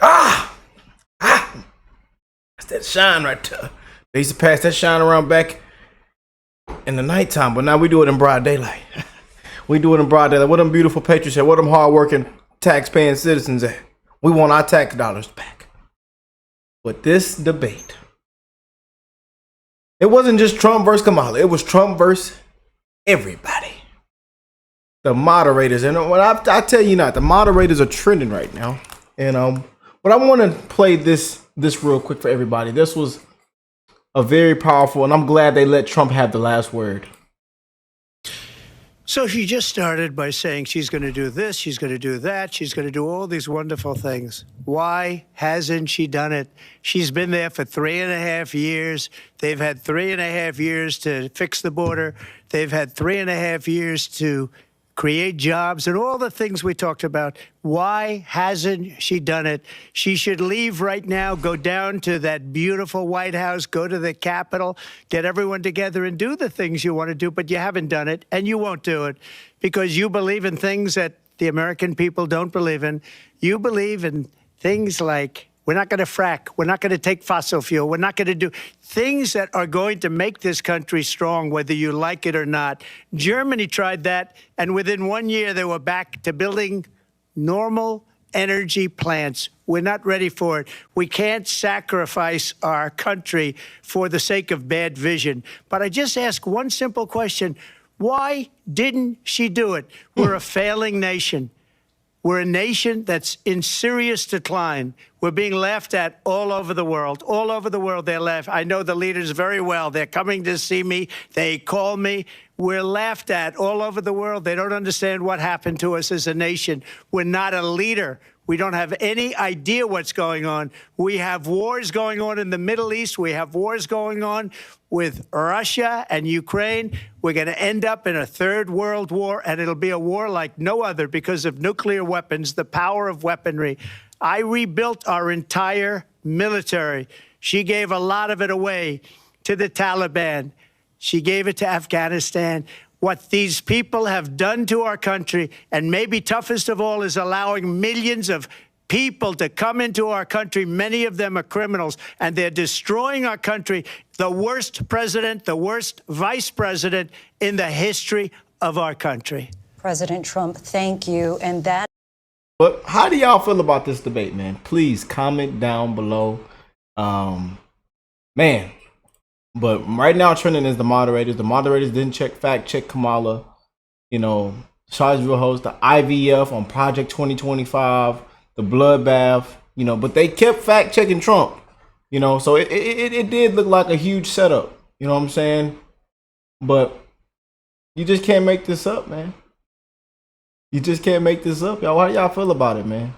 Ah! Ah! That's that shine right there. They used to pass that shine around back in the nighttime, but now we do it in broad daylight. We do it in broad daylight. What them beautiful patriots at? What them hardworking, tax-paying citizens at? We want our tax dollars back. But this debate, it wasn't just Trump versus Kamala. It was Trump versus everybody. The moderators, and what I tell you not, the moderators are trending right now. And but I want to play this real quick for everybody. This was a very powerful, and I'm glad they let Trump have the last word. So she just started by saying she's going to do this, she's going to do that, she's going to do all these wonderful things. Why hasn't she done it? She's been there for 3.5 years. They've had 3.5 years to fix the border. They've had 3.5 years to create jobs and all the things we talked about. Why hasn't she done it? She should leave right now, go down to that beautiful White House, go to the Capitol, get everyone together and do the things you want to do, but you haven't done it and you won't do it because you believe in things that the American people don't believe in. You believe in things like we're not going to frack. We're not going to take fossil fuel. We're not going to do things that are going to make this country strong, whether you like it or not. Germany tried that, and within 1 year, they were back to building normal energy plants. We're not ready for it. We can't sacrifice our country for the sake of bad vision. But I just ask one simple question. Why didn't she do it? We're a failing nation. We're a nation that's in serious decline. We're being laughed at all over the world. All over the world, they're laughed. I know the leaders very well. They're coming to see me. They call me. We're laughed at all over the world. They don't understand what happened to us as a nation. We're not a leader. We don't have any idea what's going on. We have wars going on in the Middle East. We have wars going on with Russia and Ukraine. We're going to end up in a third world war, and it'll be a war like no other because of nuclear weapons, the power of weaponry. I rebuilt our entire military. She gave a lot of it away to the Taliban. She gave it to Afghanistan. What these people have done to our country, and maybe toughest of all, is allowing millions of people to come into our country. Many of them are criminals, and they're destroying our country. The worst president, the worst vice president in the history of our country. President Trump, thank you. And that. But how do y'all feel about this debate, man? Please comment down below. Man. But right now, trending is the moderators. The moderators didn't fact check Kamala. You know, Chargeville host the IVF on Project 2025, the bloodbath. You know, but they kept fact checking Trump. You know, so it did look like a huge setup. You know what I'm saying? But you just can't make this up, man. You just can't make this up, y'all. How do y'all feel about it, man?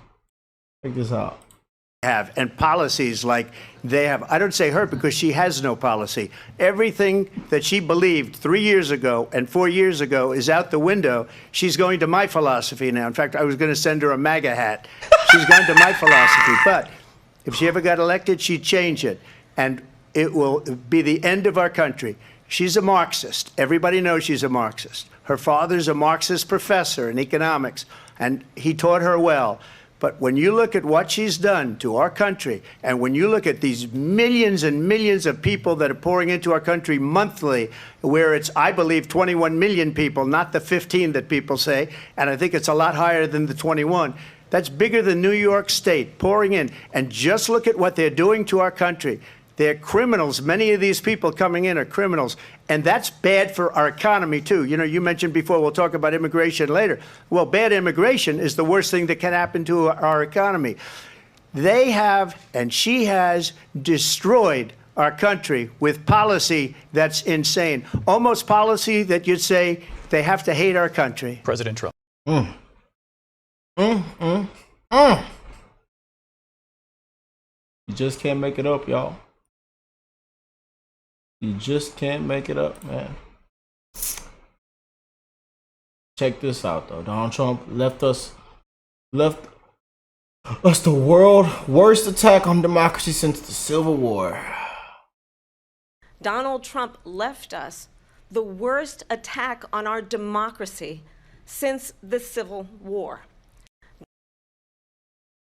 Check this out. And policies like they have. I don't say her because she has no policy. Everything that she believed 3 years ago and 4 years ago is out the window. She's going to my philosophy now. In fact, I was going to send her a MAGA hat. She's gone to my philosophy. But if she ever got elected, she'd change it. And it will be the end of our country. She's a Marxist. Everybody knows she's a Marxist. Her father's a Marxist professor in economics, and he taught her well. But when you look at what she's done to our country, and when you look at these millions and millions of people that are pouring into our country monthly, where it's, I believe, 21 million people, not the 15 that people say, and I think it's a lot higher than the 21. That's bigger than New York State pouring in. And just look at what they're doing to our country. They're criminals. Many of these people coming in are criminals. And that's bad for our economy, too. You know, you mentioned before, we'll talk about immigration later. Well, bad immigration is the worst thing that can happen to our economy. They have, and she has, destroyed our country with policy that's insane. Almost policy that you'd say they have to hate our country. President Trump. You just can't make it up, y'all. You just can't make it up, man. Check this out, though. Donald Trump left us the world's worst attack on democracy since the Civil War. Donald Trump left us the worst attack on our democracy since the Civil War.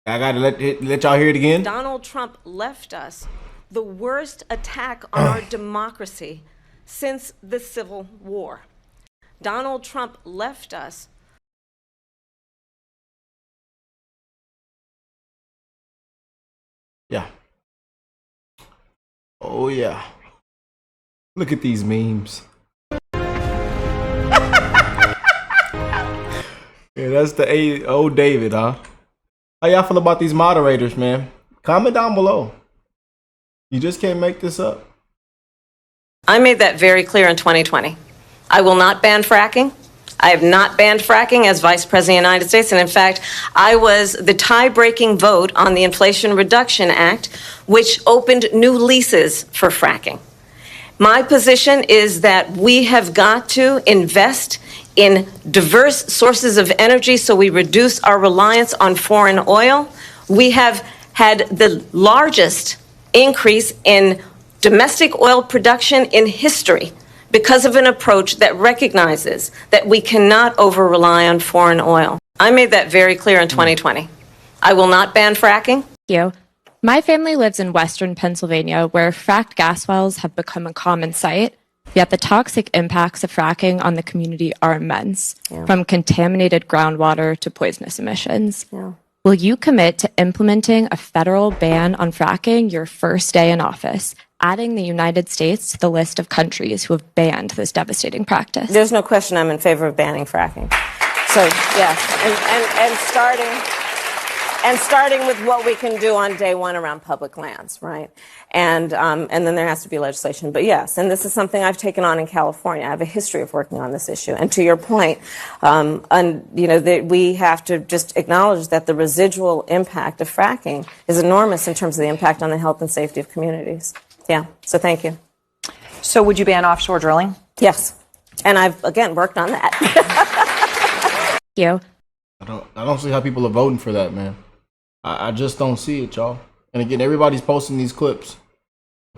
I gotta let y'all hear it again. Donald Trump left us the worst attack on our democracy since the Civil War. Donald Trump left us. Yeah. Oh yeah. Look at these memes. Yeah, that's the old David, huh? How y'all feel about these moderators, man? Comment down below. You just can't make this up. I made that very clear in 2020. I will not ban fracking. I have not banned fracking as Vice President of the United States. And in fact, I was the tie-breaking vote on the Inflation Reduction Act, which opened new leases for fracking. My position is that we have got to invest in diverse sources of energy so we reduce our reliance on foreign oil. We have had the largest increase in domestic oil production in history because of an approach that recognizes that we cannot over-rely on foreign oil. I made that very clear in 2020. I will not ban fracking. Thank you. My family lives in western Pennsylvania, where fracked gas wells have become a common sight, yet the toxic impacts of fracking on the community are immense, from contaminated groundwater to poisonous emissions. Will you commit to implementing a federal ban on fracking your first day in office, adding the United States to the list of countries who have banned this devastating practice? There's no question I'm in favor of banning fracking. So, yes, and starting with what we can do on day one around public lands, right? And then there has to be legislation. But yes, and this is something I've taken on in California. I have a history of working on this issue. And to your point, we have to just acknowledge that the residual impact of fracking is enormous in terms of the impact on the health and safety of communities. Yeah, so thank you. So would you ban offshore drilling? Yes, and I've, again, worked on that. Thank you. I don't see how people are voting for that, man. I just don't see it, y'all. And again, everybody's posting these clips.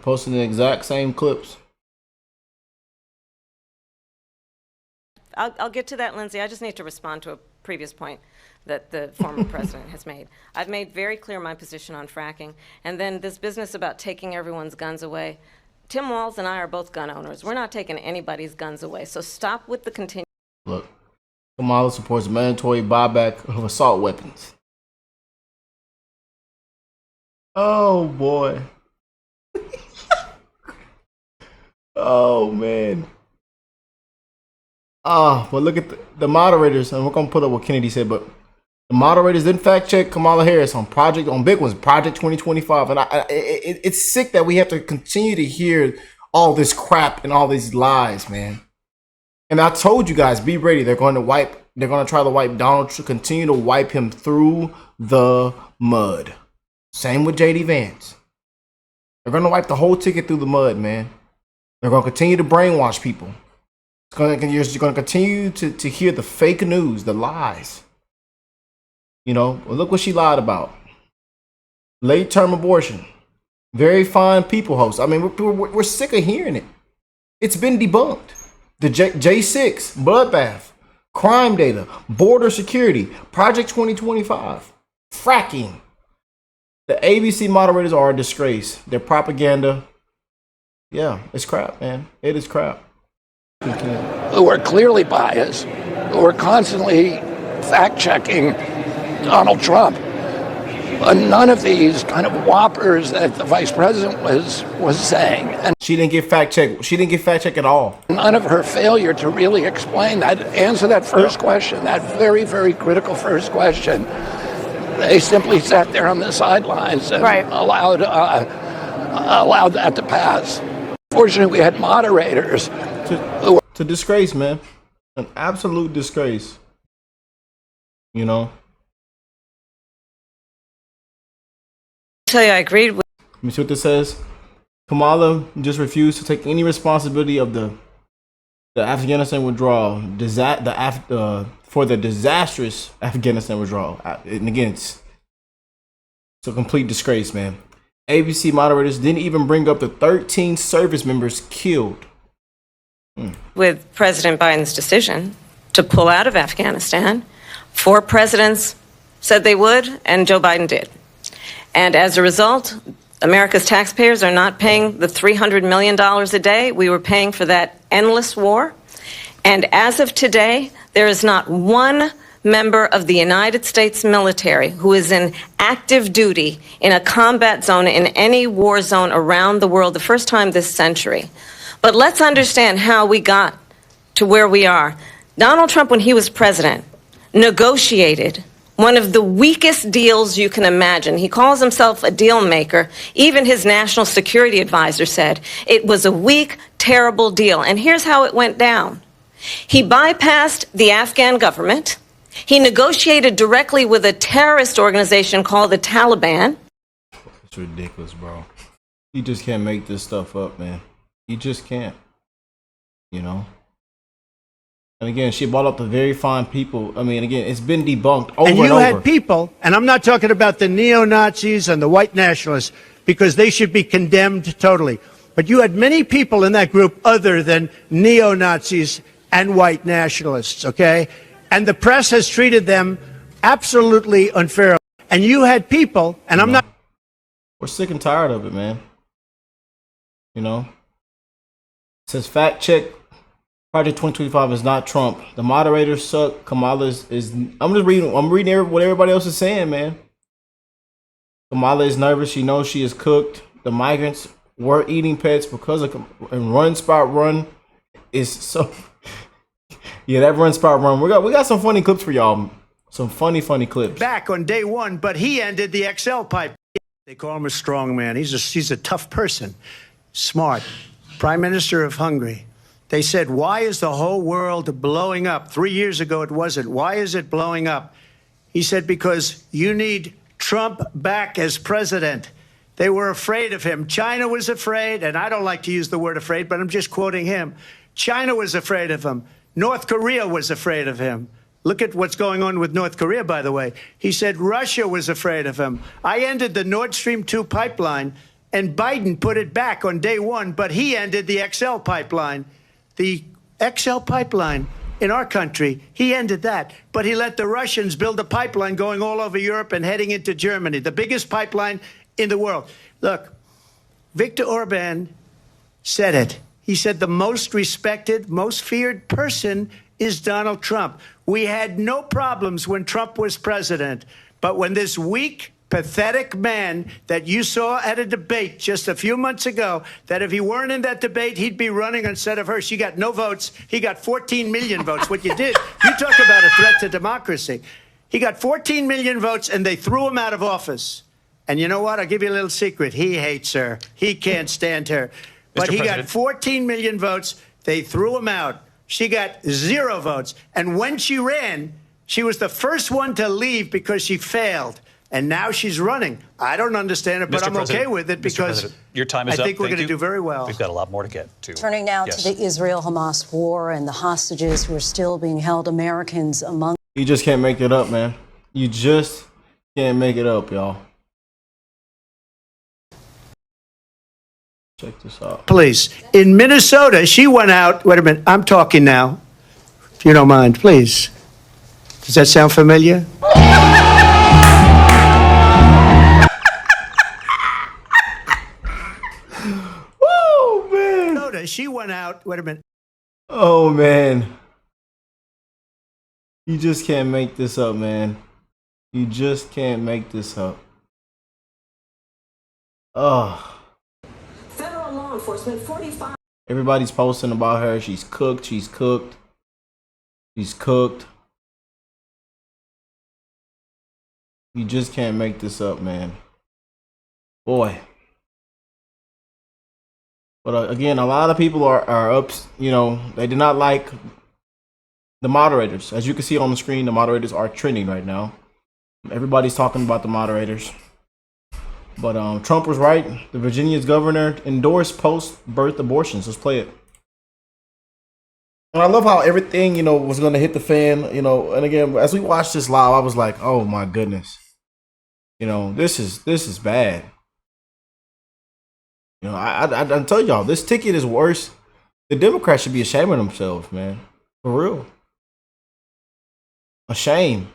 Posting the exact same clips. I'll get to that, Lindsay. I just need to respond to a previous point that the former president has made. I've made very clear my position on fracking. And then this business about taking everyone's guns away. Tim Walz and I are both gun owners. We're not taking anybody's guns away. So stop with the continue. Look, Kamala supports mandatory buyback of assault weapons. Oh boy. Oh man. But look at the moderators, and we're gonna put up what Kennedy said, but the moderators didn't fact check Kamala Harris on big ones, Project 2025, and it's sick that we have to continue to hear all this crap and all these lies, man. And I told you guys, be ready. They're going to try to wipe Donald Trump, continue to wipe him through the mud. Same with JD Vance. They're going to wipe the whole ticket through the mud, man. They're going to continue to brainwash people. You're going to continue to hear the fake news, the lies. You know, look what she lied about. Late-term abortion. Very fine people host. I mean, we're sick of hearing it. It's been debunked. The J6, bloodbath, crime data, border security, Project 2025, fracking. The ABC moderators are a disgrace. Their propaganda, yeah, it's crap, man. It is crap. Who are clearly biased, who are constantly fact-checking Donald Trump. None of these kind of whoppers that the vice president was saying. And she didn't get fact-checked. She didn't get fact-checked at all. None of her failure to really explain that, answer that first question, that very, very critical first question. They simply sat there on the sidelines and allowed that to pass. Fortunately, we had moderators who to disgrace, man. An absolute disgrace. You know? I tell you, I agreed with. Let me see what this says. Kamala just refused to take any responsibility of the Afghanistan withdrawal, for the disastrous Afghanistan withdrawal. And again, it's a complete disgrace, man. ABC moderators didn't even bring up the 13 service members killed. With President Biden's decision to pull out of Afghanistan. 4 presidents said they would, and Joe Biden did. And as a result, America's taxpayers are not paying the $300 million a day we were paying for that endless war. And as of today, there is not one member of the United States military who is in active duty in a combat zone in any war zone around the world, the first time this century. But let's understand how we got to where we are. Donald Trump, when he was president, negotiated one of the weakest deals you can imagine. He calls himself a deal maker. Even his national security advisor said it was a weak, terrible deal. And here's how it went down. He bypassed the Afghan government. He negotiated directly with a terrorist organization called the Taliban. It's ridiculous, bro. You just can't make this stuff up, man. You just can't. You know? And again, she brought up the very fine people. I mean, again, it's been debunked over and over. And you had people, and I'm not talking about the neo-Nazis and the white nationalists, because they should be condemned totally. But you had many people in that group other than neo-Nazis and white nationalists, okay? And the press has treated them absolutely unfairly. And you had people, and I'm not... We're sick and tired of it, man. You know? It says fact check. Project 2025 is not Trump. The moderators suck. Kamala is I'm reading what everybody else is saying, man. Kamala is nervous. She knows she is cooked. The migrants were eating pets because of and Run Spot Run is so yeah, that Run Spot Run. We got some funny clips for y'all. Some funny clips. Back on day one, but he ended the XL pipe. They call him a strong man. He's a tough person. Smart. Prime Minister of Hungary. They said, why is the whole world blowing up? 3 years ago, it wasn't. Why is it blowing up? He said, because you need Trump back as president. They were afraid of him. China was afraid, and I don't like to use the word afraid, but I'm just quoting him. China was afraid of him. North Korea was afraid of him. Look at what's going on with North Korea, by the way. He said Russia was afraid of him. I ended the Nord Stream 2 pipeline, and Biden put it back on day one, but he ended the XL pipeline. The XL pipeline in our country, he ended that. But he let the Russians build a pipeline going all over Europe and heading into Germany, the biggest pipeline in the world. Look, Viktor Orban said it. He said the most respected, most feared person is Donald Trump. We had no problems when Trump was president. But when this weak, pathetic man that you saw at a debate just a few months ago, that if he weren't in that debate, he'd be running instead of her. She got no votes. He got 14 million votes. What you did, you talk about a threat to democracy. He got 14 million votes, and they threw him out of office. And you know what? I'll give you a little secret. He hates her. He can't stand her. But he got 14 million votes. They threw him out. She got 0 votes. And when she ran, she was the first one to leave because she failed. And now she's running. I don't understand it, but I'm okay with it because your time is I think we're going to do very well. We've got a lot more to get to. Turning now to the Israel-Hamas war and the hostages who are still being held, Americans among. You just can't make it up, man. You just can't make it up, y'all. Check this out. Please. In Minnesota, she went out. Wait a minute. I'm talking now. If you don't mind, please. Does that sound familiar? She went out. Wait a minute. Oh, man. You just can't make this up, man. You just can't make this up. Oh. Federal law enforcement, 45. Everybody's posting about her. She's cooked. She's cooked. She's cooked. You just can't make this up, man. Boy. But again, a lot of people are up, you know, they did not like the moderators. As you can see on the screen, the moderators are trending right now. Everybody's talking about the moderators. But Trump was right. The Virginia's governor endorsed post-birth abortions. Let's play it. And I love how everything, you know, was going to hit the fan, you know. And again, as we watched this live, I was like, oh my goodness. You know, this is bad. You know, I tell y'all, this ticket is worse. The Democrats should be ashamed of themselves, man. For real. A shame.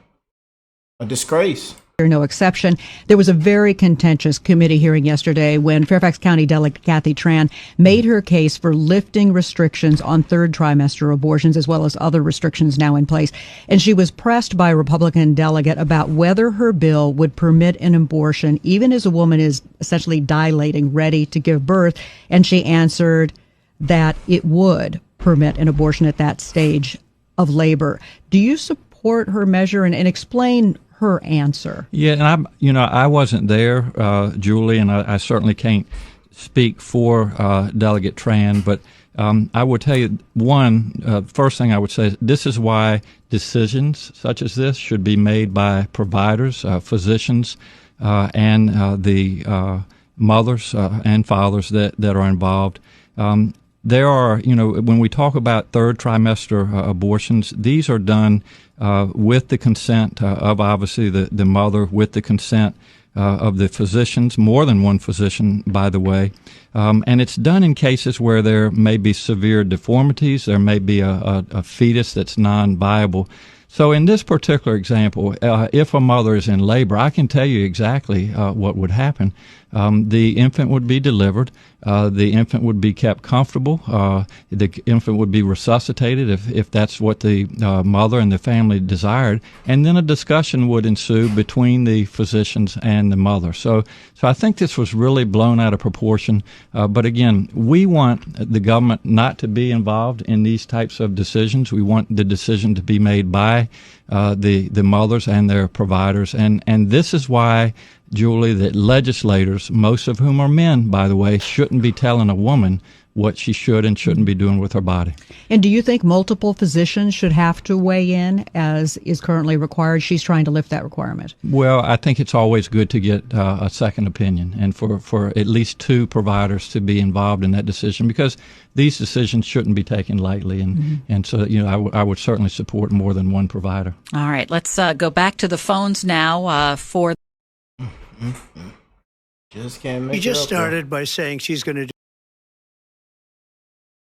a disgrace. No exception. There was a very contentious committee hearing yesterday when Fairfax County Delegate Kathy Tran made her case for lifting restrictions on third trimester abortions as well as other restrictions now in place. And she was pressed by a Republican delegate about whether her bill would permit an abortion even as a woman is essentially dilating, ready to give birth. And she answered that it would permit an abortion at that stage of labor. Do you support her measure and explain her answer? Yeah, and I wasn't there, Julie, and I certainly can't speak for Delegate Tran, but I would tell you first thing I would say is this is why decisions such as this should be made by providers, physicians, and the mothers and fathers that are involved. There are, when we talk about third trimester abortions, these are done with the consent of obviously the mother, with the consent of the physicians, more than one physician, by the way. And it's done in cases where there may be severe deformities, there may be a fetus that's non-viable. So in this particular example, if a mother is in labor, I can tell you exactly what would happen. The infant would be delivered. The infant would be kept comfortable. The infant would be resuscitated if that's what the mother and the family desired. And then a discussion would ensue between the physicians and the mother. So I think this was really blown out of proportion. But again, we want the government not to be involved in these types of decisions. We want the decision to be made by the mothers and their providers. And this is why, Julie, that legislators, most of whom are men, by the way, shouldn't be telling a woman what she should and shouldn't be doing with her body. And do you think multiple physicians should have to weigh in as is currently required? She's trying to lift that requirement. Well, I think it's always good to get a second opinion and for at least two providers to be involved in that decision, because these decisions shouldn't be taken lightly. And so, I would certainly support more than one provider. All right, let's go back to the phones now for... Just can't make He it just up there. started by saying she's going to do.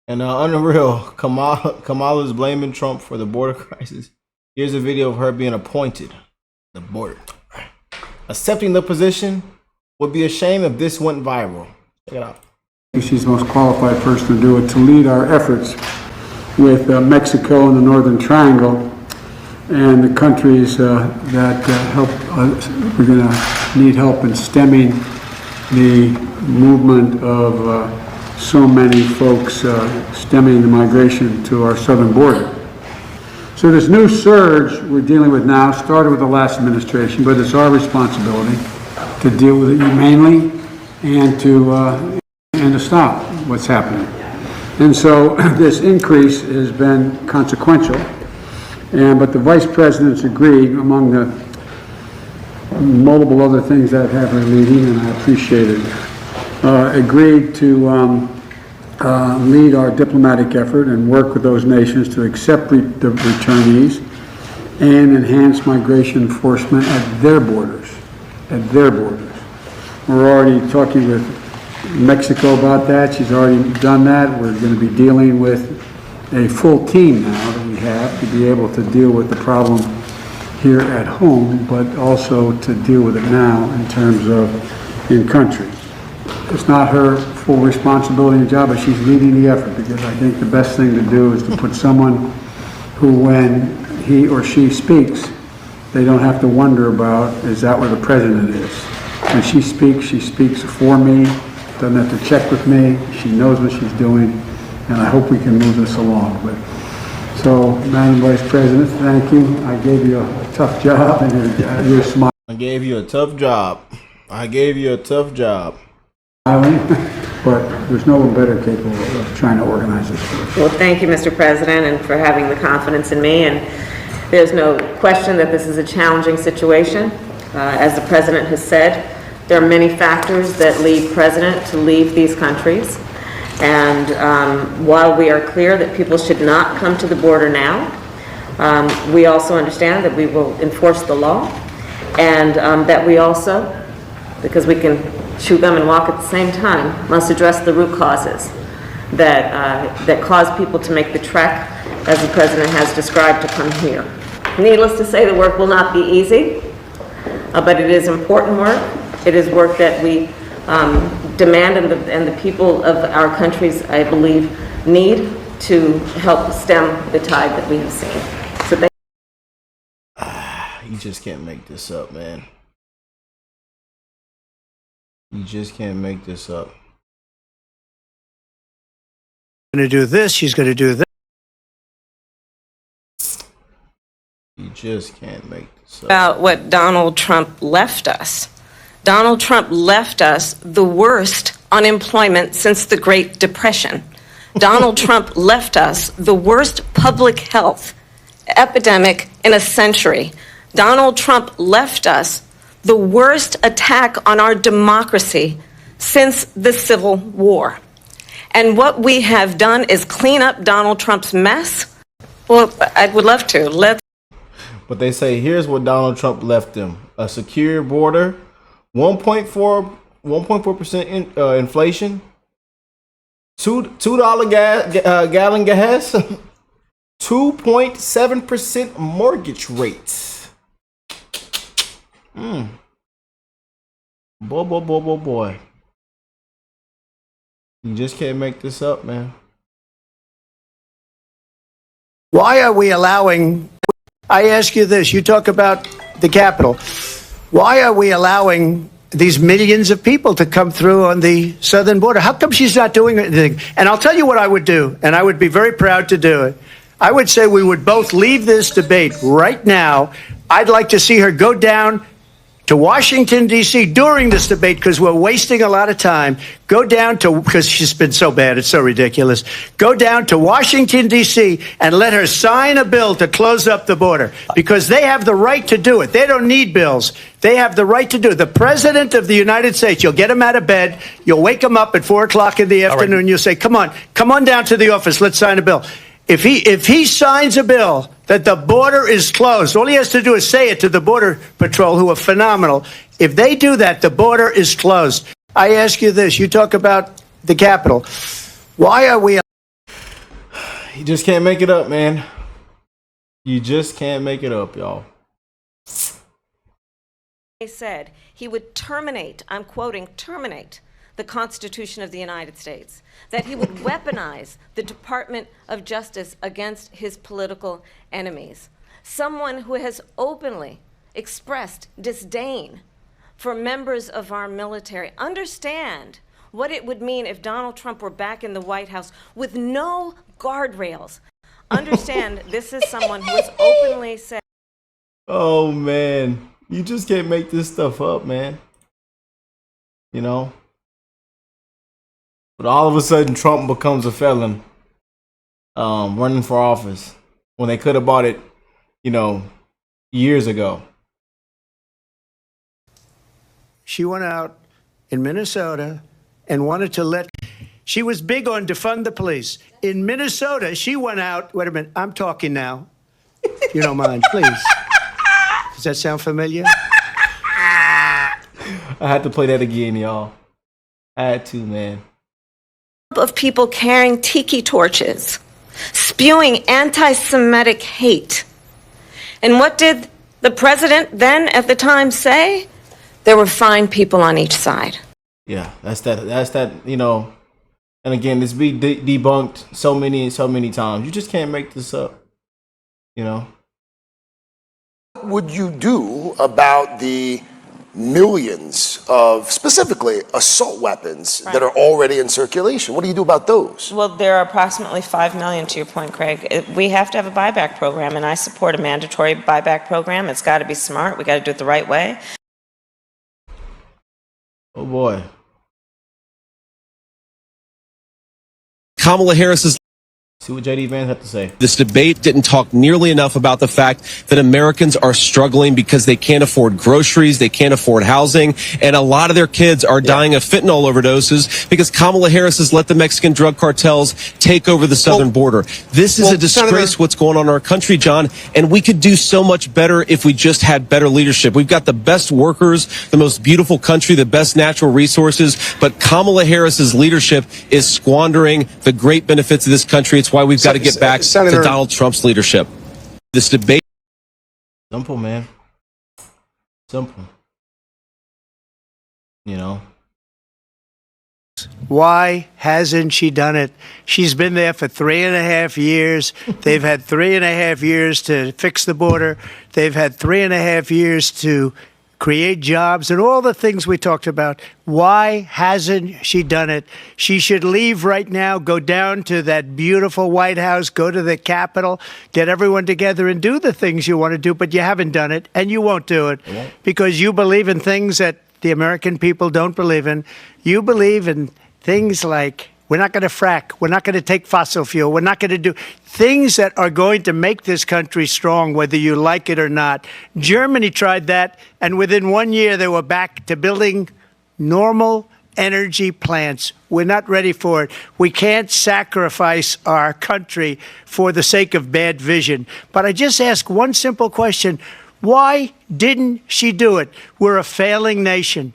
And unreal, Kamala's blaming Trump for the border crisis. Here's a video of her being appointed the border. Accepting the position would be a shame if this went viral. Check it out. She's the most qualified person to do it, to lead our efforts with Mexico and the Northern Triangle and the countries that help. We're going to need help in stemming the movement of so many folks stemming the migration to our southern border. So this new surge we're dealing with now started with the last administration, but it's our responsibility to deal with it humanely and to stop what's happening. And so this increase has been consequential, but the vice president's agreed, among the multiple other things that happened in the meeting, and I appreciate it, agreed to lead our diplomatic effort and work with those nations to accept the returnees and enhance migration enforcement at their borders. We're already talking with Mexico about that. She's already done that. We're going to be dealing with a full team now that we have to be able to deal with the problem here at home, but also to deal with it now in terms of in country. It's not her full responsibility and job, but she's leading the effort, because I think the best thing to do is to put someone who, when he or she speaks, they don't have to wonder about, is that where the president is? When she speaks for me, doesn't have to check with me, she knows what she's doing, and I hope we can move this along. But so, Madam Vice President, thank you. I gave you a tough job, and you're smiling. I gave you a tough job. But there's no one better capable of trying to organize this. Well, thank you, Mr. President, and for having the confidence in me. And there's no question that this is a challenging situation. As the President has said, there are many factors that lead President to leave these countries. And while we are clear that people should not come to the border now, we also understand that we will enforce the law, and that we also, because we can chew gum and walk at the same time, must address the root causes that cause people to make the trek, as the President has described, to come here. Needless to say, the work will not be easy. but it is important work. It is work that we demand and the people of our countries, I believe, need to help stem the tide that we have seen. So you just can't make this up, man. You just can't make this up. Going to do this, she's going to do that. You just can't make this up. About what Donald Trump left us. Donald Trump left us the worst unemployment since the Great Depression. Donald Trump left us the worst public health epidemic in a century. Donald Trump left us the worst attack on our democracy since the Civil War. And what we have done is clean up Donald Trump's mess. Well, I would love to. But they say, here's what Donald Trump left them: a secure border, 1.4% inflation, $2 gallon gas, 2.7% mortgage rates. Boy. You just can't make this up, man. Why are we allowing, I ask you this, you talk about the Capitol. Why are we allowing these millions of people to come through on the southern border? How come she's not doing anything? And I'll tell you what I would do, and I would be very proud to do it. I would say we would both leave this debate right now. I'd like to see her go down to Washington, D.C. during this debate, because we're wasting a lot of time. Go down to, because she's been so bad, it's so ridiculous. Go down to Washington, D.C. and let her sign a bill to close up the border, because they have the right to do it. They don't need bills. They have the right to do it. The President of the United States, you'll get him out of bed, you'll wake him up at 4 o'clock in the afternoon, you'll say, come on down to the office, let's sign a bill. If he signs a bill that the border is closed, all he has to do is say it to the Border Patrol, who are phenomenal. If they do that, the border is closed. I ask you this, you talk about the Capitol. Why are we... You just can't make it up, man. You just can't make it up, y'all. He said he would terminate, I'm quoting, terminate the Constitution of the United States, that he would weaponize the Department of Justice against his political enemies. Someone who has openly expressed disdain for members of our military. Understand what it would mean if Donald Trump were back in the White House with no guardrails. Understand this is someone who has openly said... Oh, man. You just can't make this stuff up, man. You know? But all of a sudden, Trump becomes a felon running for office when they could have bought it, years ago. She went out in Minnesota and wanted to let... She was big on defund the police. In Minnesota, she went out... Wait a minute, I'm talking now. If you don't mind, please. Does that sound familiar? I had to play that again, y'all. I had to, man. Of people carrying tiki torches, spewing anti-Semitic hate. And what did the president then at the time say? There were fine people on each side. Yeah, that's that, and again, this be debunked so many times. You just can't make this up, What would you do about the millions of, specifically, assault weapons that are already in circulation? What do you do about those? Well, there are approximately 5 million, to your point, Craig. We have to have a buyback program, and I support a mandatory buyback program. It's got to be smart. We got to do it the right way. Oh, boy. Kamala Harris's... See what J.D. Vance had to say. This debate didn't talk nearly enough about the fact that Americans are struggling because they can't afford groceries, they can't afford housing, and a lot of their kids are dying of fentanyl overdoses because Kamala Harris has let the Mexican drug cartels take over the southern border. This is a disgrace what's going on in our country, John, and we could do so much better if we just had better leadership. We've got the best workers, the most beautiful country, the best natural resources, but Kamala Harris's leadership is squandering the great benefits of this country. It's why we've got to get back to Donald Trump's leadership. This debate... Simple, man. Simple. You know. Why hasn't she done it? She's been there for 3.5 years. They've had 3.5 years to fix the border. They've had 3.5 years to create jobs and all the things we talked about. Why hasn't she done it? She should leave right now, go down to that beautiful White House, go to the Capitol, get everyone together and do the things you want to do, but you haven't done it and you won't do it because you believe in things that the American people don't believe in. You believe in things like we're not going to frack, we're not going to take fossil fuel, we're not going to do things that are going to make this country strong, whether you like it or not. Germany tried that, and within 1 year they were back to building normal energy plants. We're not ready for it. We can't sacrifice our country for the sake of bad vision. But I just ask one simple question. Why didn't she do it? We're a failing nation.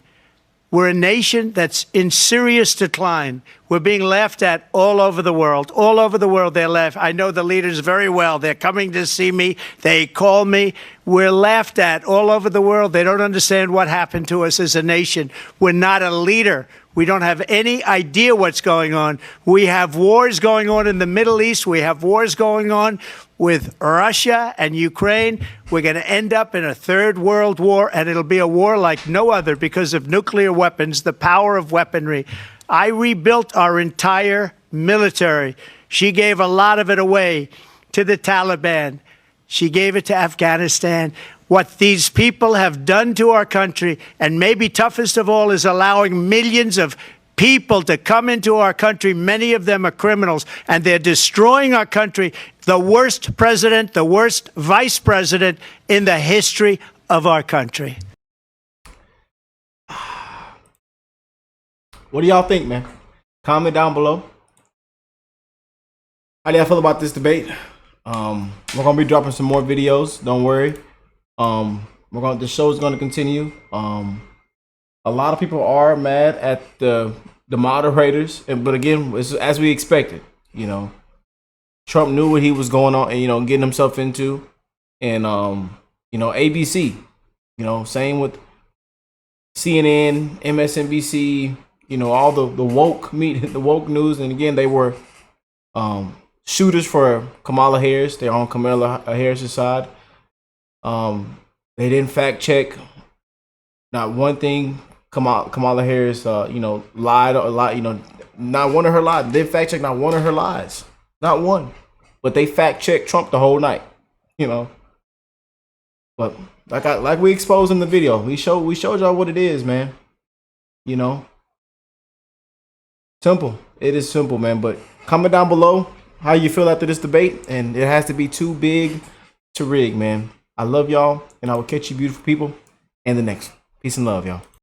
We're a nation that's in serious decline. We're being laughed at all over the world. All over the world, they're laughed. I know the leaders very well. They're coming to see me. They call me. We're laughed at all over the world. They don't understand what happened to us as a nation. We're not a leader. We don't have any idea what's going on. We have wars going on in the Middle East. We have wars going on with Russia and Ukraine. We're going to end up in a third world war, and it'll be a war like no other because of nuclear weapons, the power of weaponry. I rebuilt our entire military. She gave a lot of it away to the Taliban. She gave it to Afghanistan. What these people have done to our country, and maybe toughest of all, is allowing millions of people to come into our country. Many of them are criminals, and they're destroying our country. The worst president, the worst vice president in the history of our country. What do y'all think, man? Comment down below. How do y'all feel about this debate? We're gonna be dropping some more videos. Don't worry. The show's gonna continue. A lot of people are mad at the moderators, but again, it's as we expected. You know, Trump knew what he was going on, and getting himself into, and ABC. Same with CNN, MSNBC. All the woke the woke news, and again, they were shooters for Kamala Harris. They're on Kamala Harris's side. They didn't fact check not one thing. Kamala Harris, lied or lied. Not one of her lies. They fact checked not one of her lies, not one. But they fact checked Trump the whole night. But like we exposed in the video, we showed y'all what it is, man. Simple. It is simple, man. But comment down below how you feel after this debate, and it has to be too big to rig, man. I love y'all, and I will catch you beautiful people in the next. Peace and love, y'all.